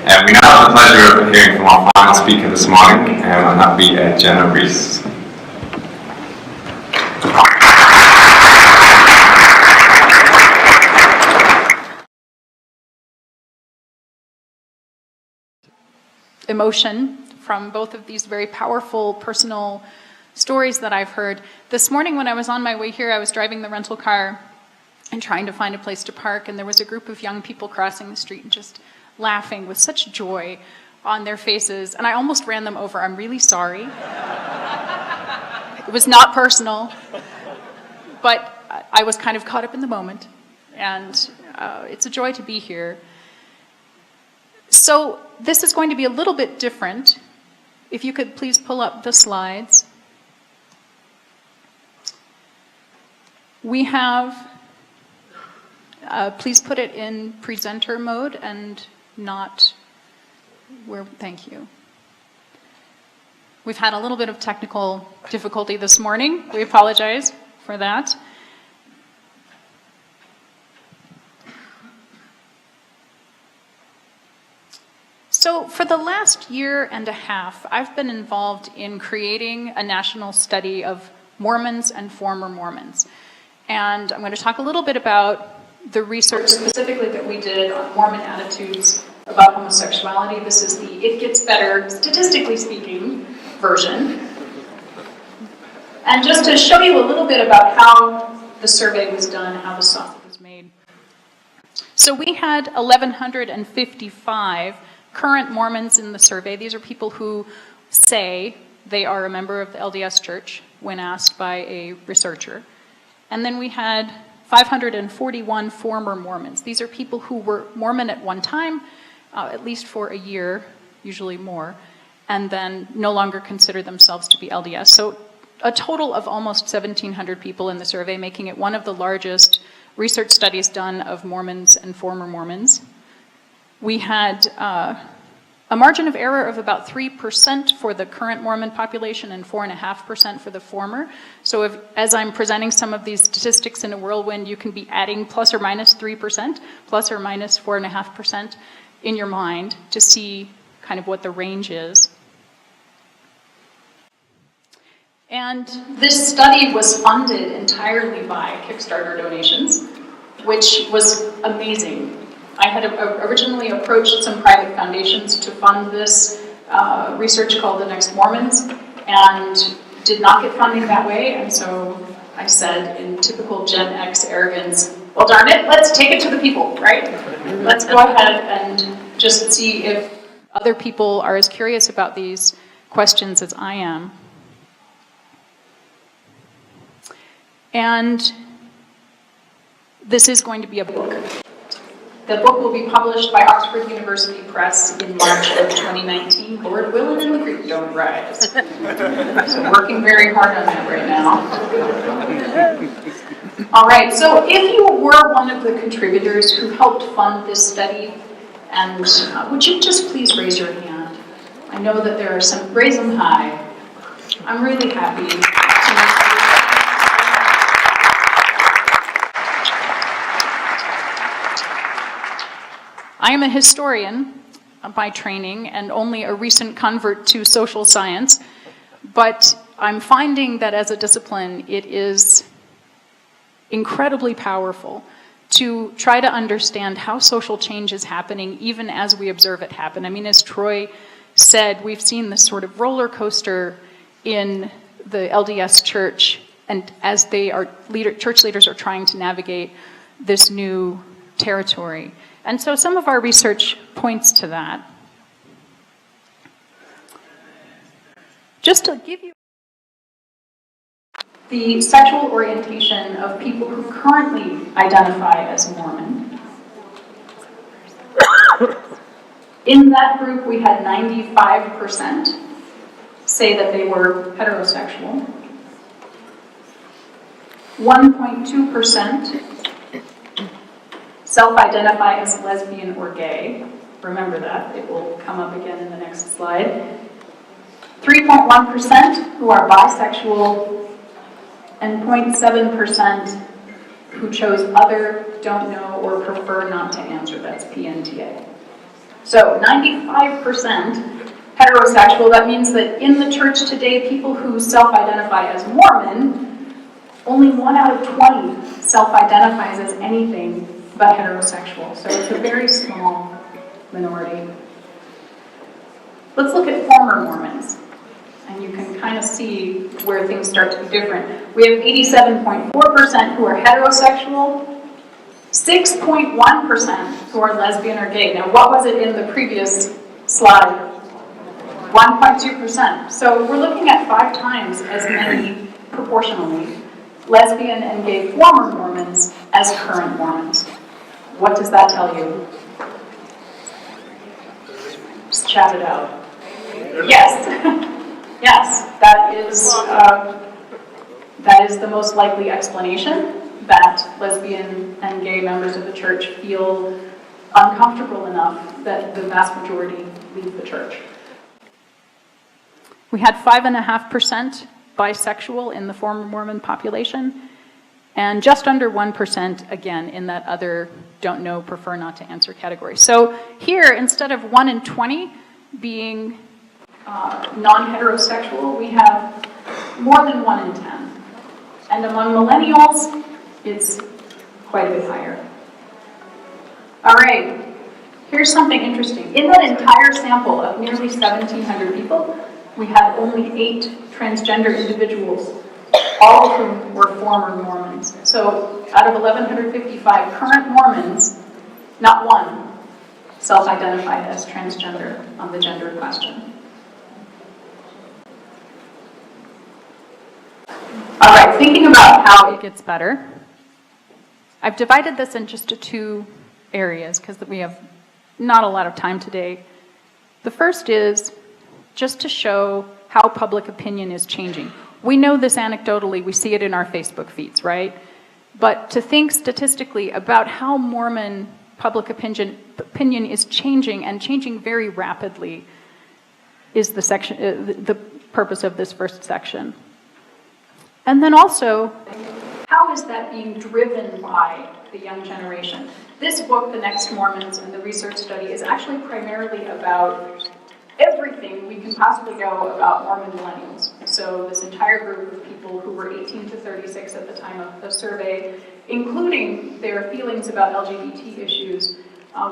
And we now have the pleasure of hearing from our final speaker this morning, and that will be Jana Reiss. Emotion from both of these very powerful personal stories that I've heard. This morning when I was on my way here, I was driving the rental car and trying to find a place to park, and there was a group of young people crossing the street and just laughing with such joy on their faces, and I almost ran them over. I'm really sorry. It was not personal, but I was kind of caught up in the moment, and it's a joy to be here. So this is going to be a little bit different. If you could please pull up the slides. We have, please put it in presenter mode and not where, thank you. We've had a little bit of technical difficulty this morning. We apologize for that. So for the last year and a half, I've been involved in creating a national study of Mormons and former Mormons. And I'm going to talk a little bit about the research specifically that we did on Mormon attitudes about homosexuality. This is the It Gets Better, statistically speaking, version. And just to show you a little bit about how the survey was done, how the sausage was made. So we had 1,155 current Mormons in the survey. These are people who say they are a member of the LDS Church when asked by a researcher. And then we had 541 former Mormons. These are people who were Mormon at one time, at least for a year, usually more, and then no longer consider themselves to be LDS. So a total of almost 1,700 people in the survey, making it one of the largest research studies done of Mormons and former Mormons. We had a margin of error of about 3% for the current Mormon population and 4.5% for the former. So if, as I'm presenting some of these statistics in a whirlwind, you can be adding plus or minus 3%, plus or minus 4.5% in your mind to see kind of what the range is. And this study was funded entirely by Kickstarter donations, which was amazing. I had originally approached some private foundations to fund this research called The Next Mormons, and did not get funding that way, and so I said, in typical Gen X arrogance, well darn it, let's take it to the people, right? Let's go ahead and just see if other people are as curious about these questions as I am. And this is going to be a book. The book will be published by Oxford University Press in March of 2019. Lord willing and the creek don't rise. So working very hard on that right now. All right, so if you were one of the contributors who helped fund this study, and would you just please raise your hand? I know that there are some, raise them high. I'm really happy to I am a historian by training and only a recent convert to social science, but I'm finding that as a discipline, it is incredibly powerful to try to understand how social change is happening even as we observe it happen. I mean, as Troy said, we've seen this sort of roller coaster in the LDS Church, and as they are church leaders are trying to navigate this new territory. And so some of our research points to that. Just to give you the sexual orientation of people who currently identify as Mormon. In that group, we had 95% say that they were heterosexual. 1.2% self-identify as lesbian or gay. Remember that, it will come up again in the next slide. 3.1% who are bisexual, and 0.7% who chose other, don't know, or prefer not to answer. That's PNTA. So 95% heterosexual. That means that in the church today, people who self-identify as Mormon, only 1 out of 20 self-identifies as anything but heterosexual. So it's a very small minority. Let's look at former Mormons. And you can kind of see where things start to be different. We have 87.4% who are heterosexual, 6.1% who are lesbian or gay. Now, what was it in the previous slide? 1.2%. So we're looking at 5 times as many, proportionally, lesbian and gay former Mormons as current Mormons. What does that tell you? Just chat it out. Yes. Yes, that is the most likely explanation, that lesbian and gay members of the church feel uncomfortable enough that the vast majority leave the church. We had 5.5% bisexual in the former Mormon population, and just under 1% again in that other don't know, prefer not to answer category. So here, instead of 1 in 20 being non-heterosexual, we have more than 1 in 10. And among millennials, it's quite a bit higher. All right, here's something interesting. In that entire sample of nearly 1,700 people, we had only 8 transgender individuals, all of whom were former Mormons. So out of 1,155 current Mormons, not one self-identified as transgender on the gender question. All right, thinking about how it gets better, I've divided this into 2 areas because we have not a lot of time today. The first is just to show how public opinion is changing. We know this anecdotally, we see it in our Facebook feeds, right? But to think statistically about how Mormon public opinion is changing and changing very rapidly is the purpose of this first section. And then also, how is that being driven by the young generation? This book, The Next Mormons, and the research study is actually primarily about everything we can possibly know about Mormon millennials. So this entire group of people who were 18 to 36 at the time of the survey, including their feelings about LGBT issues,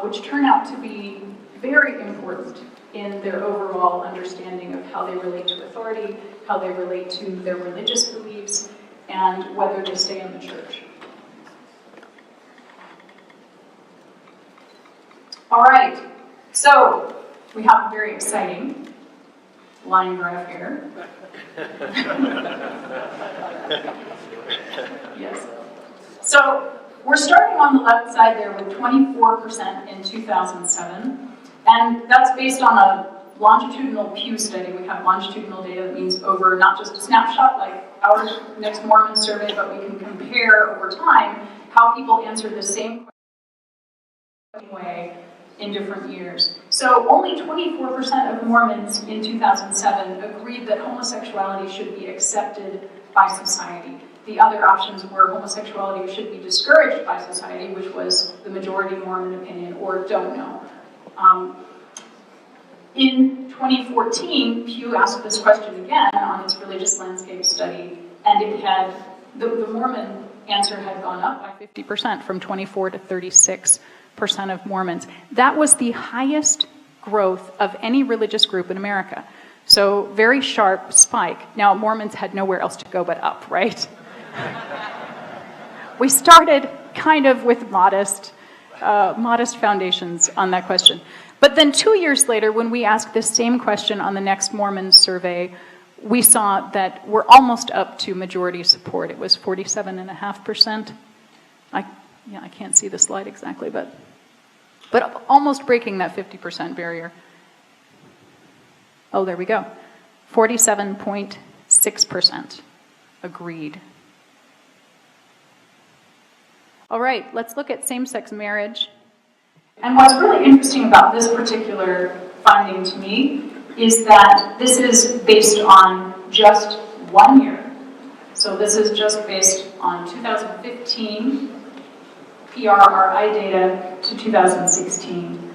which turn out to be very important in their overall understanding of how they relate to authority, how they relate to their religious beliefs, and whether they stay in the church. All right, so we have a very exciting line graph here. Yes. So we're starting on the left side there with 24% in 2007. And that's based on a longitudinal Pew study. We have longitudinal data that means over not just a snapshot like our Next Mormon survey, but we can compare over time how people answered the same way in different years. So only 24% of Mormons in 2007 agreed that homosexuality should be accepted by society. The other options were homosexuality should be discouraged by society, which was the majority Mormon opinion, or don't know. In 2014, Pew asked this question again on its religious landscape study, and it had, the Mormon answer had gone up by 50% from 24 to 36% of Mormons. That was the highest growth of any religious group in America. So very sharp spike. Now, Mormons had nowhere else to go but up, right? We started kind of with modest foundations on that question. But then 2 years later, when we asked this same question on the Next Mormon survey, we saw that we're almost up to majority support. It was 47.5%. I can't see the slide exactly, but almost breaking that 50% barrier. Oh, there we go. 47.6% agreed. All right, let's look at same-sex marriage. And what's really interesting about this particular finding to me is that this is based on just 1 year. So this is just based on 2015 PRRI data to 2016.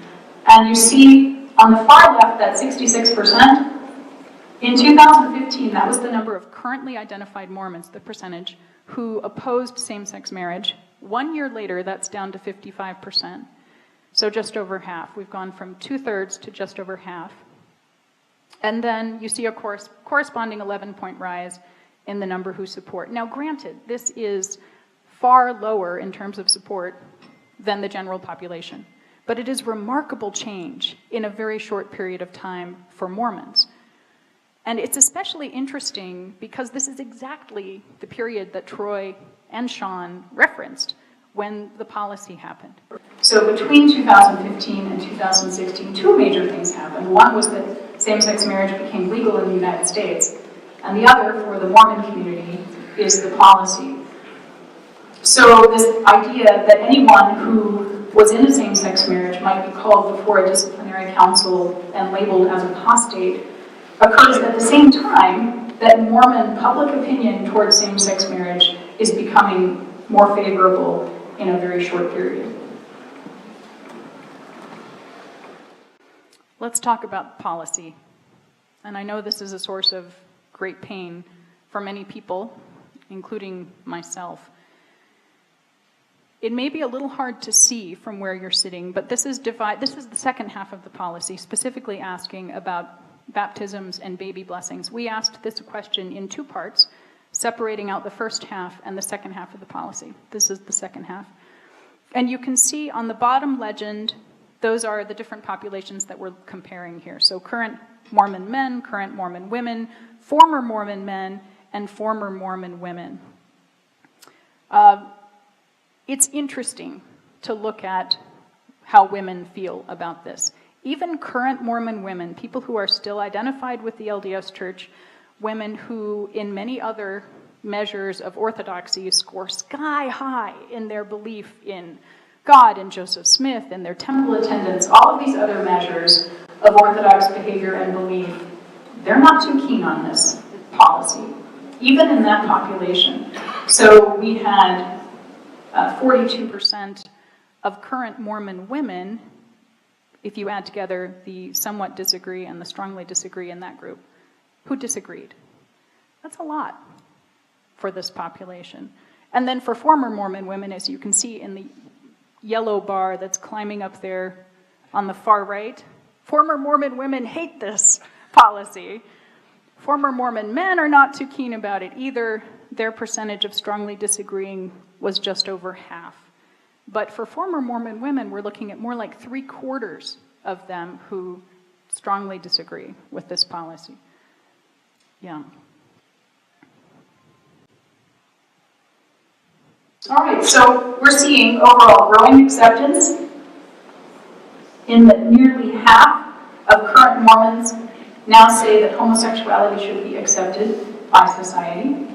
And you see on the far left that 66%. In 2015, that was the number of currently identified Mormons, the percentage, who opposed same-sex marriage. 1 year later, that's down to 55%. So just over half. We've gone from 2/3 to just over half. And then you see a corresponding 11-point rise in the number who support. Now granted, this is far lower in terms of support than the general population, but it is remarkable change in a very short period of time for Mormons. And it's especially interesting because this is exactly the period that Troy and Sean referenced when the policy happened. So between 2015 and 2016, two major things happened. One was that same-sex marriage became legal in the United States, and the other, for the Mormon community, is the policy. So this idea that anyone who was in a same-sex marriage might be called before a disciplinary council and labeled as apostate occurs at the same time that Mormon public opinion towards same-sex marriage is becoming more favorable in a very short period. Let's talk about policy. And I know this is a source of great pain for many people, including myself. It may be a little hard to see from where you're sitting, but this is the second half of the policy, specifically asking about baptisms and baby blessings. We asked this question in two parts, separating out the first half and the second half of the policy. This is the second half. And you can see on the bottom legend, those are the different populations that we're comparing here. So current Mormon men, current Mormon women, former Mormon men, and former Mormon women. It's interesting to look at how women feel about this. Even current Mormon women, people who are still identified with the LDS Church, women who in many other measures of orthodoxy score sky high in their belief in God and Joseph Smith and their temple attendance, all of these other measures of orthodox behavior and belief, they're not too keen on this policy, even in that population. So we had 42% of current Mormon women, if you add together the somewhat disagree and the strongly disagree in that group, who disagreed. That's a lot for this population. And then for former Mormon women, as you can see in the yellow bar that's climbing up there on the far right, former Mormon women hate this policy. Former Mormon men are not too keen about it either. Their percentage of strongly disagreeing was just over half. But for former Mormon women, we're looking at more like 3/4 of them who strongly disagree with this policy. Yeah. All right, so we're seeing overall growing acceptance in that nearly half of current Mormons now say that homosexuality should be accepted by society.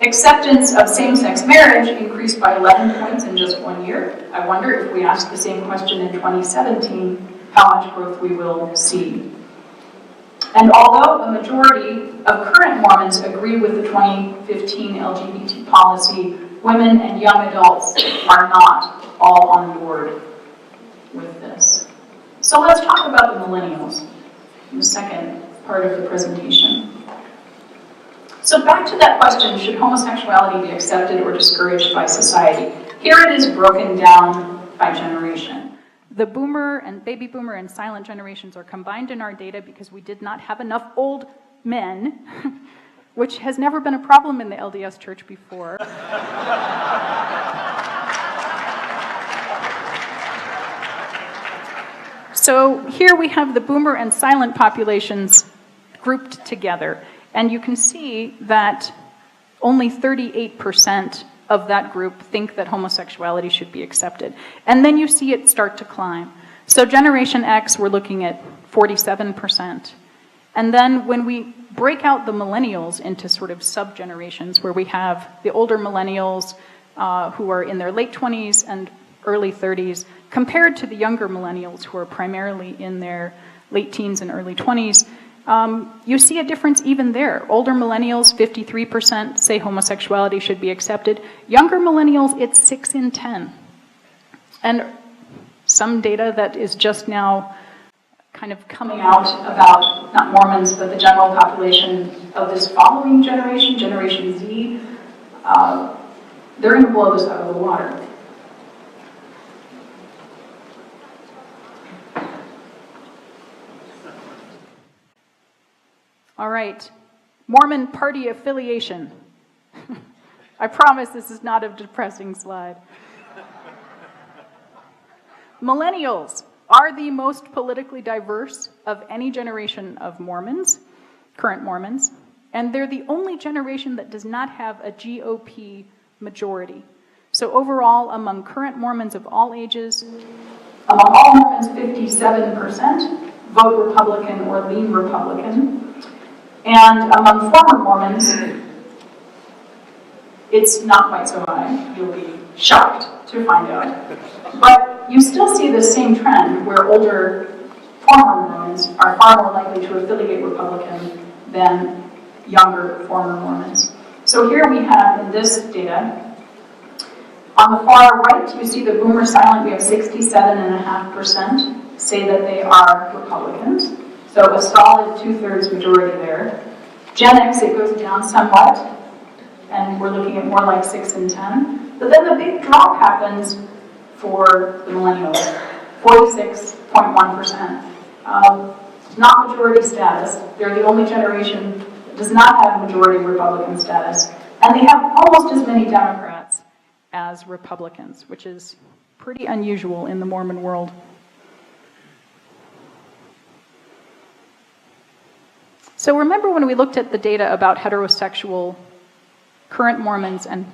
Acceptance of same-sex marriage increased by 11 points in just 1 year. I wonder if we ask the same question in 2017, how much growth we will see. And although a majority of current Mormons agree with the 2015 LGBT policy, women and young adults are not all on board with this. So let's talk about the millennials in the second part of the presentation. So back to that question, should homosexuality be accepted or discouraged by society? Here it is broken down by generation. The boomer and baby boomer and silent generations are combined in our data because we did not have enough old men, which has never been a problem in the LDS Church before. So here we have the boomer and silent populations grouped together. And you can see that only 38% of that group think that homosexuality should be accepted. And then you see it start to climb. So Generation X, we're looking at 47%. And then when we break out the millennials into sort of sub-generations, where we have the older millennials who are in their late 20s and early 30s, compared to the younger millennials who are primarily in their late teens and early 20s, you see a difference even there. Older millennials, 53% say homosexuality should be accepted. Younger millennials, it's 6 in 10. And some data that is just now kind of coming out about, not Mormons, but the general population of this following generation, Generation Z. They're going to blow this out of the water. All right, Mormon party affiliation. I promise this is not a depressing slide. Millennials are the most politically diverse of any generation of Mormons, current Mormons, and they're the only generation that does not have a GOP majority. So overall, among current Mormons of all ages, among all Mormons, 57% vote Republican or lean Republican. And among former Mormons, it's not quite so high. You'll be shocked to find out. But you still see the same trend where older former Mormons are far more likely to affiliate Republican than younger former Mormons. So here we have in this data, on the far right, you see the boomer silent. We have 67.5% say that they are Republicans. So a solid 2/3 majority there. Gen X, it goes down somewhat, and we're looking at more like 6 and 10. But then the big drop happens for the millennials, 46.1%. Not majority status. They're the only generation that does not have majority Republican status. And they have almost as many Democrats as Republicans, which is pretty unusual in the Mormon world. So remember when we looked at the data about heterosexual current Mormons and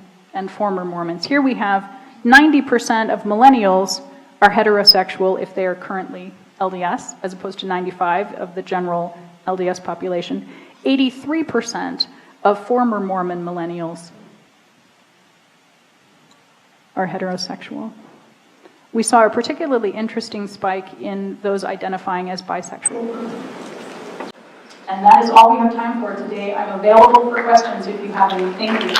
former Mormons. Here we have 90% of millennials are heterosexual if they are currently LDS, as opposed to 95% of the general LDS population. 83% of former Mormon millennials are heterosexual. We saw a particularly interesting spike in those identifying as bisexual. And that is all we have time for today. I'm available for questions if you have any. Thank you.